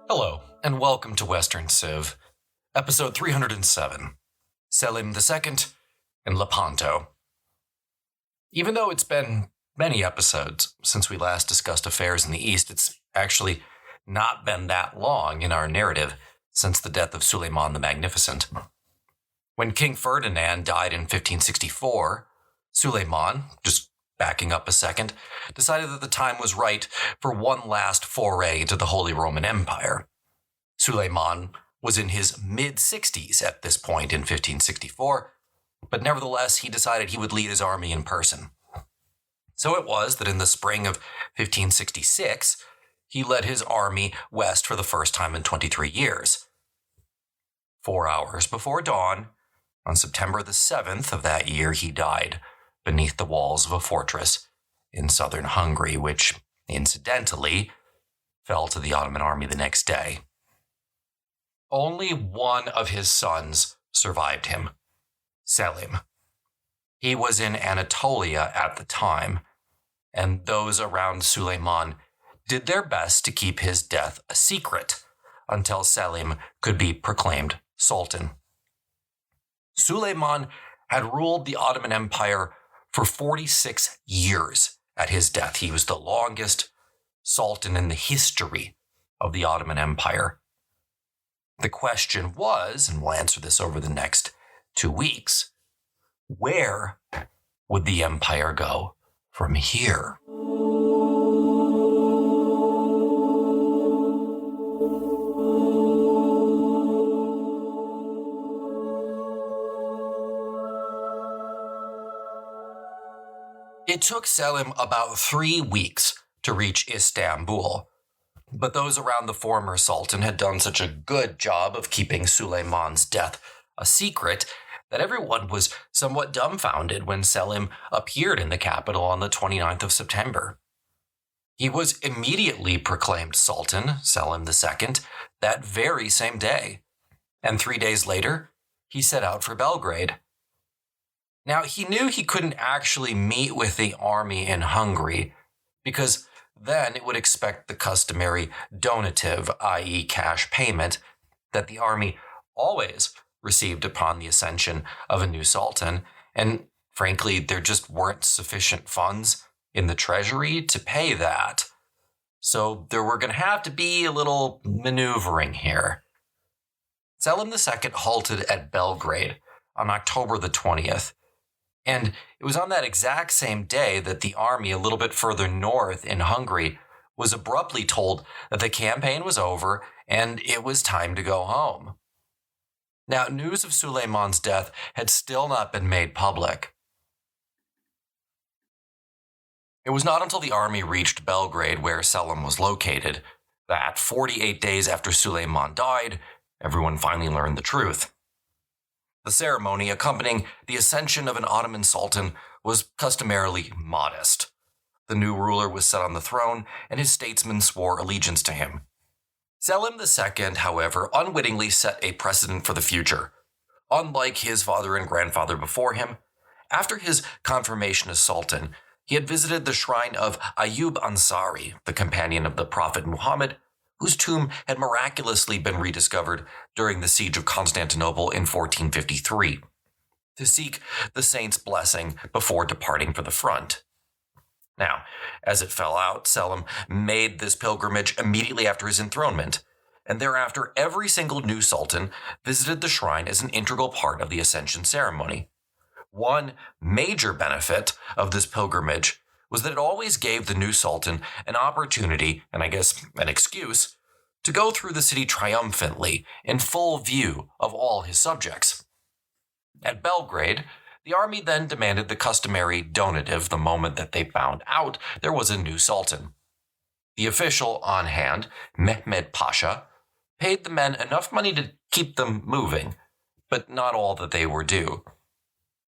Hello, and welcome to Western Civ, episode 307, Selim II and Lepanto. Even though it's been many episodes since we last discussed affairs in the East, it's actually not been that long in our narrative since the death of Suleyman the Magnificent. When King Ferdinand died in 1564, Suleyman, just backing up a second, decided that the time was right for one last foray into the Holy Roman Empire. Suleyman was in his mid-60s at this point in 1564, but nevertheless he decided he would lead his army in person. So it was that in the spring of 1566, he led his army west for the first time in 23 years. 4 hours before dawn, on September the 7th of that year, he died beneath the walls of a fortress in southern Hungary, which, incidentally, fell to the Ottoman army the next day. Only one of his sons survived him, Selim. He was in Anatolia at the time, and those around Suleyman did their best to keep his death a secret until Selim could be proclaimed Sultan. Suleyman had ruled the Ottoman Empire for 46 years at his death. He was the longest Sultan in the history of the Ottoman Empire. The question was, and we'll answer this over the next 2 weeks, where would the empire go from here? It took Selim about 3 weeks to reach Istanbul, but those around the former sultan had done such a good job of keeping Suleyman's death a secret that everyone was somewhat dumbfounded when Selim appeared in the capital on the 29th of September. He was immediately proclaimed Sultan, Selim II, that very same day, and 3 days later, he set out for Belgrade. Now, he knew he couldn't actually meet with the army in Hungary because then it would expect the customary donative, i.e. cash payment, that the army always received upon the ascension of a new sultan, and frankly, there just weren't sufficient funds in the treasury to pay that. So there were going to have to be a little maneuvering here. Selim II halted at Belgrade on October the 20th, and it was on that exact same day that the army a little bit further north in Hungary was abruptly told that the campaign was over and it was time to go home. Now, news of Suleyman's death had still not been made public. It was not until the army reached Belgrade, where Selim was located, that 48 days after Suleyman died, everyone finally learned the truth. The ceremony accompanying the ascension of an Ottoman sultan was customarily modest. The new ruler was set on the throne, and his statesmen swore allegiance to him. Selim II, however, unwittingly set a precedent for the future. Unlike his father and grandfather before him, after his confirmation as sultan, he had visited the shrine of Ayyub Ansari, the companion of the Prophet Muhammad, whose tomb had miraculously been rediscovered during the siege of Constantinople in 1453, to seek the saint's blessing before departing for the front. Now, as it fell out, Selim made this pilgrimage immediately after his enthronement, and thereafter every single new sultan visited the shrine as an integral part of the ascension ceremony. One major benefit of this pilgrimage was that it always gave the new sultan an opportunity, and I guess an excuse, to go through the city triumphantly in full view of all his subjects. At Belgrade, the army then demanded the customary donative the moment that they found out there was a new sultan. The official on hand, Mehmed Pasha, paid the men enough money to keep them moving, but not all that they were due.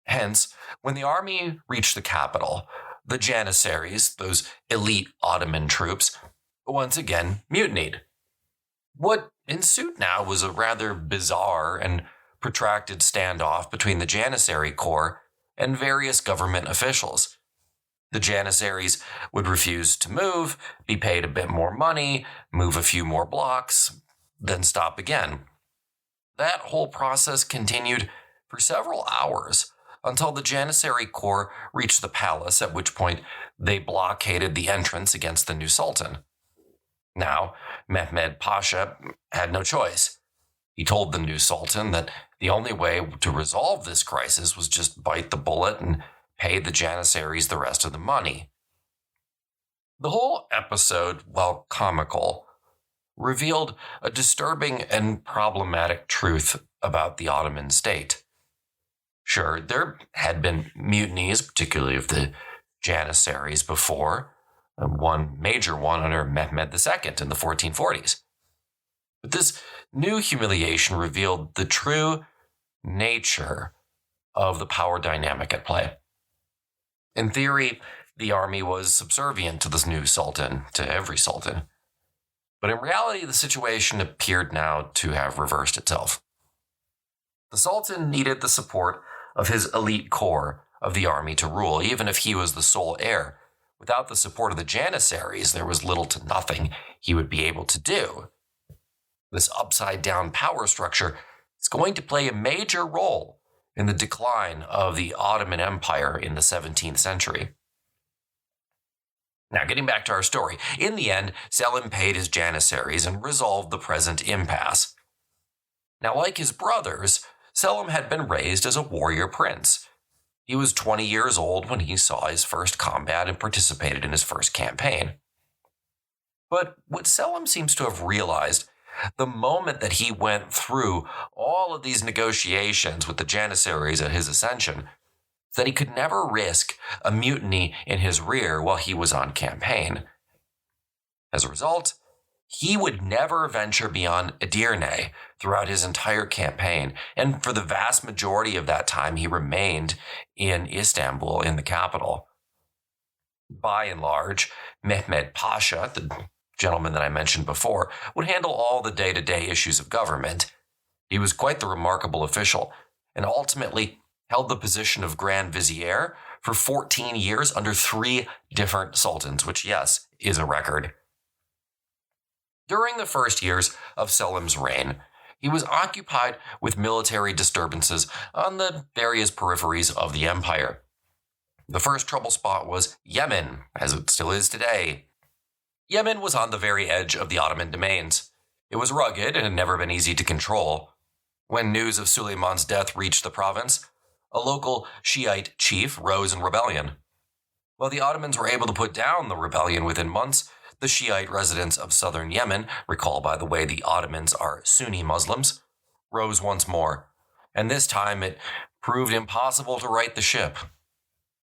Hence, when the army reached the capital, the Janissaries, those elite Ottoman troops, once again mutinied. What ensued now was a rather bizarre and protracted standoff between the Janissary Corps and various government officials. The Janissaries would refuse to move, be paid a bit more money, move a few more blocks, then stop again. That whole process continued for several hours until the Janissary Corps reached the palace, at which point they blockaded the entrance against the new sultan. Now, Mehmed Pasha had no choice. He told the new sultan that the only way to resolve this crisis was just bite the bullet and pay the Janissaries the rest of the money. The whole episode, while comical, revealed a disturbing and problematic truth about the Ottoman state. Sure, there had been mutinies, particularly of the Janissaries before, one major one under Mehmed II in the 1440s. But this new humiliation revealed the true nature of the power dynamic at play. In theory, the army was subservient to this new sultan, to every sultan. But in reality, the situation appeared now to have reversed itself. The sultan needed the support of his elite corps of the army to rule, even if he was the sole heir. Without the support of the Janissaries, there was little to nothing he would be able to do. This upside-down power structure is going to play a major role in the decline of the Ottoman Empire in the 17th century. Now, getting back to our story, in the end, Selim paid his Janissaries and resolved the present impasse. Now, like his brothers, Selim had been raised as a warrior prince. He was 20 years old when he saw his first combat and participated in his first campaign. But what Selim seems to have realized the moment that he went through all of these negotiations with the Janissaries at his ascension, that he could never risk a mutiny in his rear while he was on campaign. As a result, he would never venture beyond Edirne throughout his entire campaign, and for the vast majority of that time he remained in Istanbul, in the capital. By and large, Mehmed Pasha, the gentleman that I mentioned before, would handle all the day-to-day issues of government. He was quite the remarkable official, and ultimately held the position of Grand Vizier for 14 years under 3 different sultans, which, yes, is a record. During the first years of Selim's reign, he was occupied with military disturbances on the various peripheries of the empire. The first trouble spot was Yemen, as it still is today. Yemen was on the very edge of the Ottoman domains. It was rugged and had never been easy to control. When news of Suleyman's death reached the province, a local Shiite chief rose in rebellion. While the Ottomans were able to put down the rebellion within months, the Shiite residents of southern Yemen, recall by the way the Ottomans are Sunni Muslims, rose once more, and this time it proved impossible to right the ship.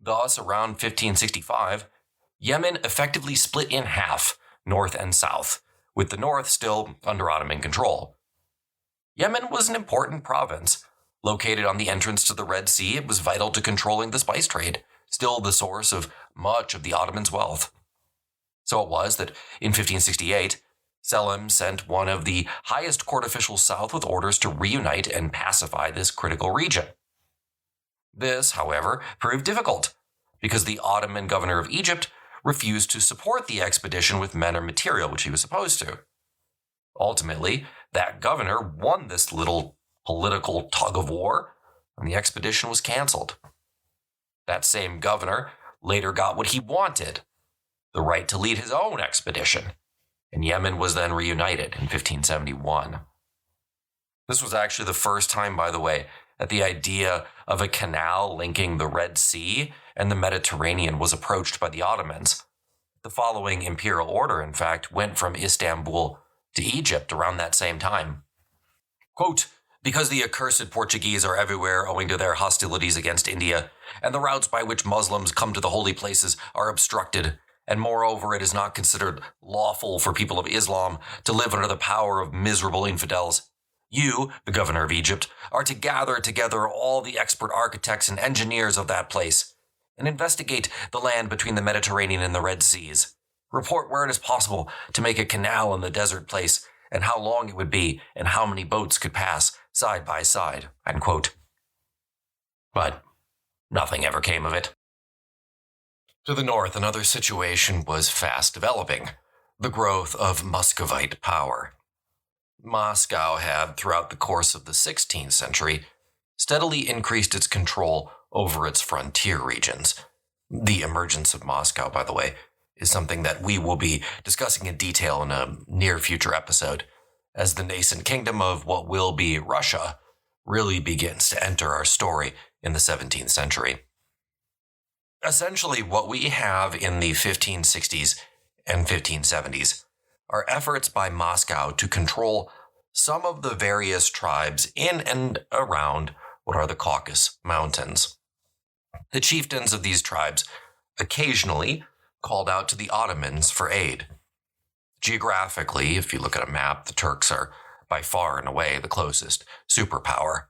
Thus, around 1565, Yemen effectively split in half, north and south, with the north still under Ottoman control. Yemen was an important province. Located on the entrance to the Red Sea, it was vital to controlling the spice trade, still the source of much of the Ottomans' wealth. So it was that in 1568, Selim sent one of the highest court officials south with orders to reunite and pacify this critical region. This, however, proved difficult, because the Ottoman governor of Egypt refused to support the expedition with men or material, which he was supposed to. Ultimately, that governor won this little political tug-of-war, and the expedition was canceled. That same governor later got what he wanted, the right to lead his own expedition, and Yemen was then reunited in 1571. This was actually the first time, by the way, that the idea of a canal linking the Red Sea and the Mediterranean was approached by the Ottomans. The following imperial order, in fact, went from Istanbul to Egypt around that same time. Quote, "Because the accursed Portuguese are everywhere owing to their hostilities against India, and the routes by which Muslims come to the holy places are obstructed, and moreover it is not considered lawful for people of Islam to live under the power of miserable infidels. You, the governor of Egypt, are to gather together all the expert architects and engineers of that place, and investigate the land between the Mediterranean and the Red Seas. Report where it is possible to make a canal in the desert place, and how long it would be, and how many boats could pass side by side." End quote. But nothing ever came of it. To the north, another situation was fast developing: the growth of Muscovite power. Moscow had, throughout the course of the 16th century, steadily increased its control over its frontier regions. The emergence of Moscow, by the way, is something that we will be discussing in detail in a near future episode, as the nascent kingdom of what will be Russia really begins to enter our story in the 17th century. Essentially, what we have in the 1560s and 1570s are efforts by Moscow to control some of the various tribes in and around what are the Caucasus Mountains. The chieftains of these tribes occasionally called out to the Ottomans for aid. Geographically, if you look at a map, the Turks are by far and away the closest superpower.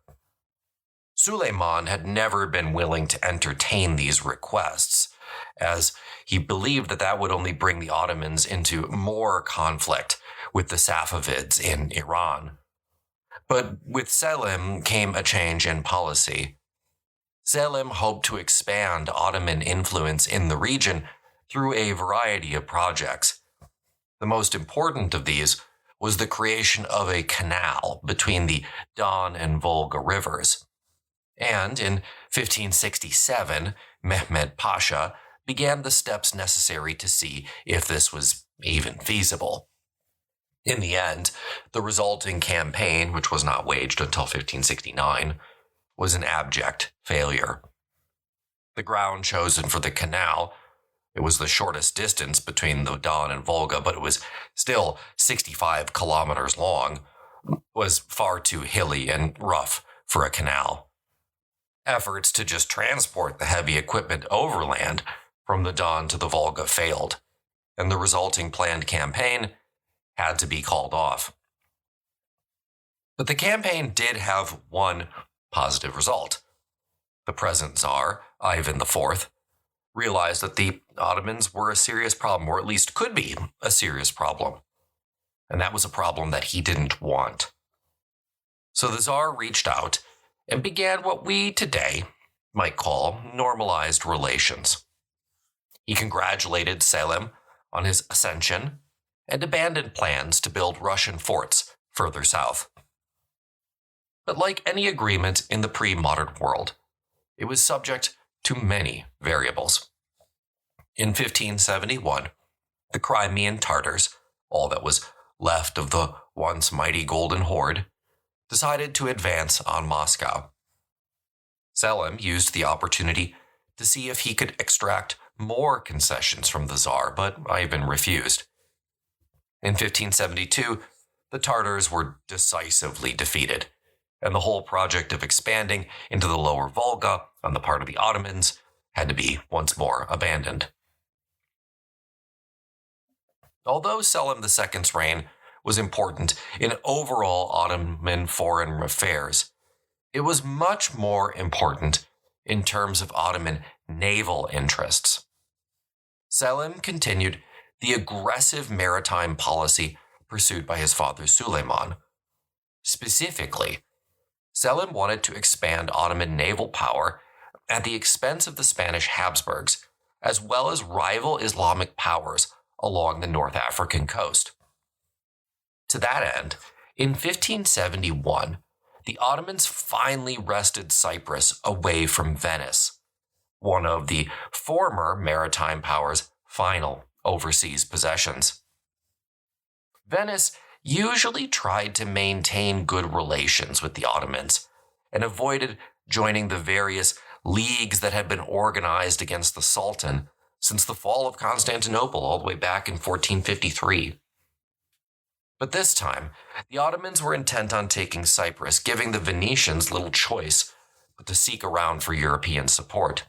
Suleyman had never been willing to entertain these requests, as he believed that that would only bring the Ottomans into more conflict with the Safavids in Iran. But with Selim came a change in policy. Selim hoped to expand Ottoman influence in the region through a variety of projects. The most important of these was the creation of a canal between the Don and Volga rivers. And in 1567, Mehmed Pasha began the steps necessary to see if this was even feasible. In the end, the resulting campaign, which was not waged until 1569, was an abject failure. The ground chosen for the canal, it was the shortest distance between the Don and Volga, but it was still 65 kilometers long, was far too hilly and rough for a canal. Efforts to just transport the heavy equipment overland from the Don to the Volga failed, and the resulting planned campaign had to be called off. But the campaign did have one positive result. The present Tsar, Ivan IV, realized that the Ottomans were a serious problem, or at least could be a serious problem. And that was a problem that he didn't want. So the Tsar reached out and began what we today might call normalized relations. He congratulated Selim on his ascension and abandoned plans to build Russian forts further south. But like any agreement in the pre-modern world, it was subject to many variables. In 1571, the Crimean Tartars, all that was left of the once mighty Golden Horde, decided to advance on Moscow. Selim used the opportunity to see if he could extract more concessions from the Tsar, but Ivan refused. In 1572, the Tartars were decisively defeated, and the whole project of expanding into the lower Volga on the part of the Ottomans had to be once more abandoned. Although Selim II's reign was important in overall Ottoman foreign affairs, it was much more important in terms of Ottoman naval interests. Selim continued the aggressive maritime policy pursued by his father Suleyman. Specifically, Selim wanted to expand Ottoman naval power at the expense of the Spanish Habsburgs, as well as rival Islamic powers along the North African coast. To that end, in 1571, the Ottomans finally wrested Cyprus away from Venice, one of the former maritime powers' final overseas possessions. Venice usually tried to maintain good relations with the Ottomans and avoided joining the various leagues that had been organized against the Sultan since the fall of Constantinople all the way back in 1453. But this time, the Ottomans were intent on taking Cyprus, giving the Venetians little choice but to seek around for European support.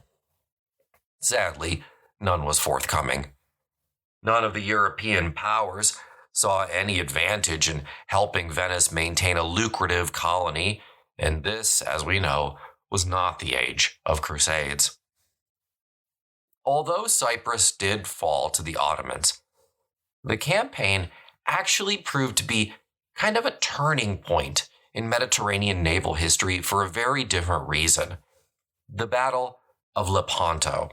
Sadly, none was forthcoming. None of the European powers saw any advantage in helping Venice maintain a lucrative colony, and this, as we know, was not the age of crusades. Although Cyprus did fall to the Ottomans, the campaign actually proved to be kind of a turning point in Mediterranean naval history for a very different reason: the Battle of Lepanto.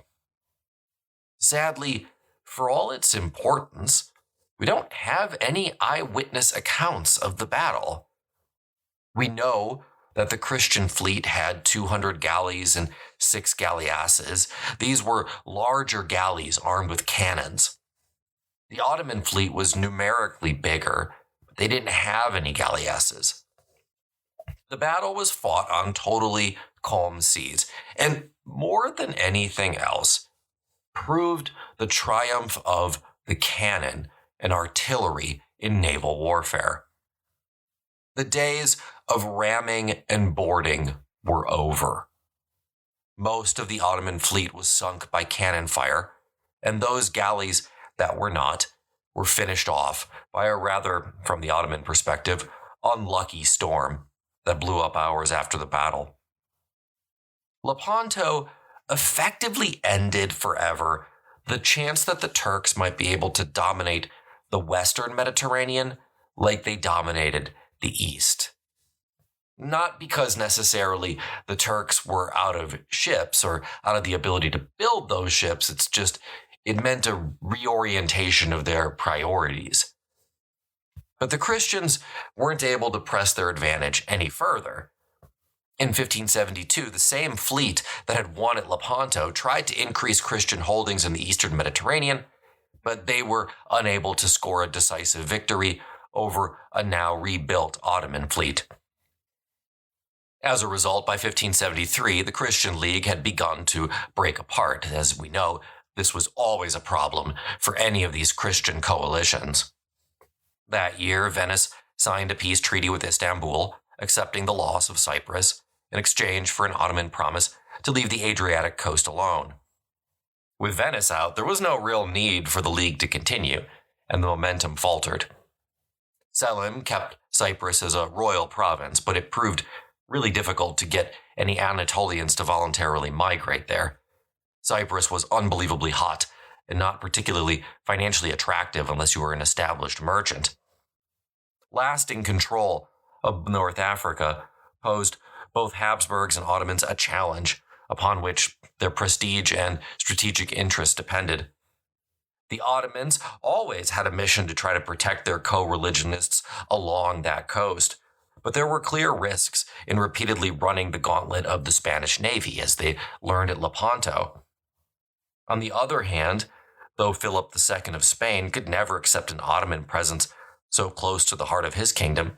Sadly, for all its importance, we don't have any eyewitness accounts of the battle. We know that the Christian fleet had 200 galleys and 6 galleasses. These were larger galleys armed with cannons. The Ottoman fleet was numerically bigger, but they didn't have any galleasses. The battle was fought on totally calm seas, and more than anything else, proved the triumph of the cannon and artillery in naval warfare. The days of ramming and boarding were over. Most of the Ottoman fleet was sunk by cannon fire, and those galleys that were not were finished off by a rather, from the Ottoman perspective, unlucky storm that blew up hours after the battle. Lepanto effectively ended forever the chance that the Turks might be able to dominate the Western Mediterranean like they dominated the East. Not because necessarily the Turks were out of ships or out of the ability to build those ships, it's just it meant a reorientation of their priorities. But the Christians weren't able to press their advantage any further. In 1572, the same fleet that had won at Lepanto tried to increase Christian holdings in the eastern Mediterranean, but they were unable to score a decisive victory over a now rebuilt Ottoman fleet. As a result, by 1573, the Christian League had begun to break apart. As we know, this was always a problem for any of these Christian coalitions. That year, Venice signed a peace treaty with Istanbul, accepting the loss of Cyprus in exchange for an Ottoman promise to leave the Adriatic coast alone. With Venice out, there was no real need for the League to continue, and the momentum faltered. Selim kept Cyprus as a royal province, but it proved really difficult to get any Anatolians to voluntarily migrate there. Cyprus was unbelievably hot and not particularly financially attractive unless you were an established merchant. Lasting control of North Africa posed both Habsburgs and Ottomans a challenge upon which their prestige and strategic interests depended. The Ottomans always had a mission to try to protect their co-religionists along that coast, but there were clear risks in repeatedly running the gauntlet of the Spanish Navy, as they learned at Lepanto. On the other hand, though Philip II of Spain could never accept an Ottoman presence so close to the heart of his kingdom,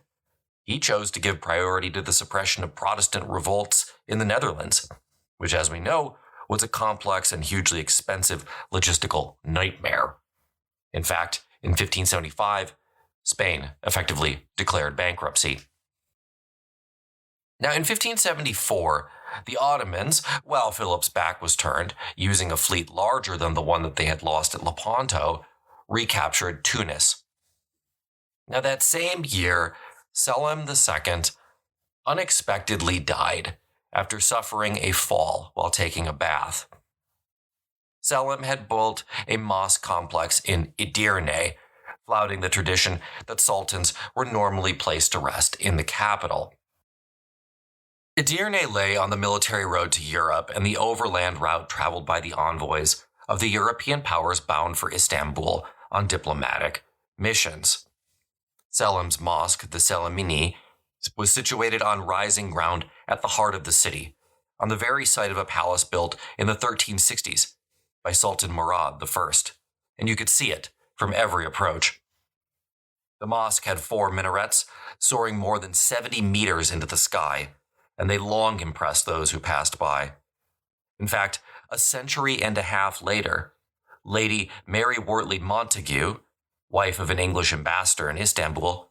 he chose to give priority to the suppression of Protestant revolts in the Netherlands, which, as we know, was a complex and hugely expensive logistical nightmare. In fact, in 1575, Spain effectively declared bankruptcy. Now, in 1574, the Ottomans, while Philip's back was turned, using a fleet larger than the one that they had lost at Lepanto, recaptured Tunis. Now, that same year, Selim II unexpectedly died after suffering a fall while taking a bath. Selim had built a mosque complex in Edirne, flouting the tradition that sultans were normally placed to rest in the capital. Edirne lay on the military road to Europe and the overland route traveled by the envoys of the European powers bound for Istanbul on diplomatic missions. Selim's mosque, the Selimini, was situated on rising ground at the heart of the city, on the very site of a palace built in the 1360s by Sultan Murad I, and you could see it from every approach. The mosque had 4 minarets soaring more than 70 meters into the sky, and they long impressed those who passed by. In fact, a century and a half later, Lady Mary Wortley Montagu, wife of an English ambassador in Istanbul,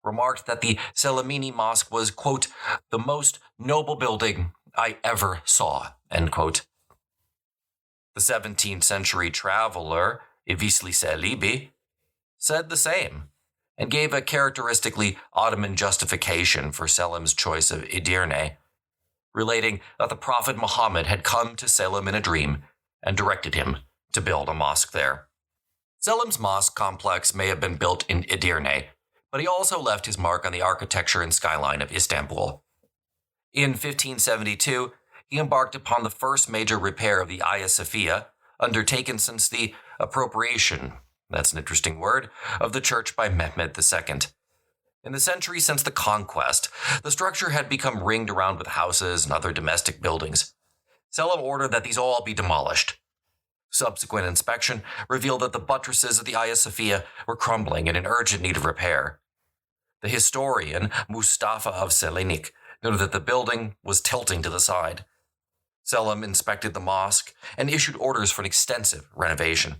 remarked that the Selimini Mosque was, quote, the most noble building I ever saw, end quote. The 17th century traveler, Ivisli Celebi, said the same, and gave a characteristically Ottoman justification for Selim's choice of Edirne, relating that the Prophet Muhammad had come to Selim in a dream and directed him to build a mosque there. Selim's mosque complex may have been built in Edirne, but he also left his mark on the architecture and skyline of Istanbul. In 1572, he embarked upon the first major repair of the Hagia Sophia, undertaken since the appropriation that's an interesting word, of the church by Mehmed II. In the century since the conquest, the structure had become ringed around with houses and other domestic buildings. Selim ordered that these all be demolished. Subsequent inspection revealed that the buttresses of the Hagia Sophia were crumbling and in urgent need of repair. The historian Mustafa of Selanik noted that the building was tilting to the side. Selim inspected the mosque and issued orders for an extensive renovation.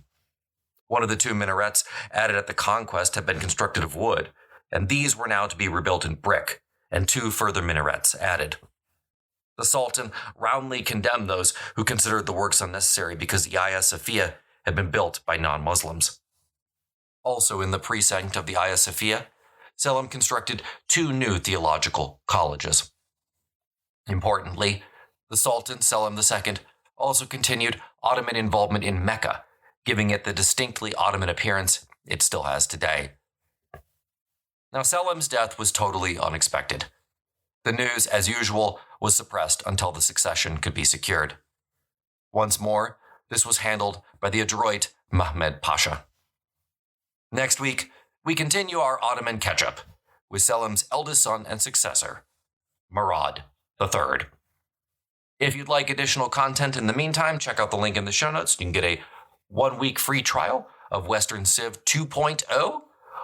One of the two minarets added at the conquest had been constructed of wood, and these were now to be rebuilt in brick, and two further minarets added. The Sultan roundly condemned those who considered the works unnecessary because the Hagia Sophia had been built by non-Muslims. Also in the precinct of the Hagia Sophia, Selim constructed two new theological colleges. Importantly, the Sultan, Selim II, also continued Ottoman involvement in Mecca, giving it the distinctly Ottoman appearance it still has today. Now, Selim's death was totally unexpected. The news, as usual, was suppressed until the succession could be secured. Once more, this was handled by the adroit Mehmed Pasha. Next week, we continue our Ottoman catch-up with Selim's eldest son and successor, Murad III. If you'd like additional content in the meantime, check out the link in the show notes. You can get a 1-week free trial of Western Civ 2.0.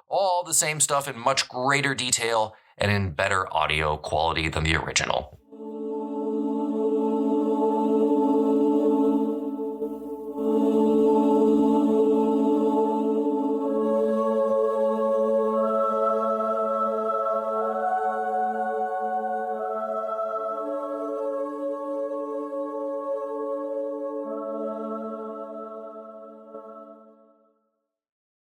All the same stuff in much greater detail and in better audio quality than the original.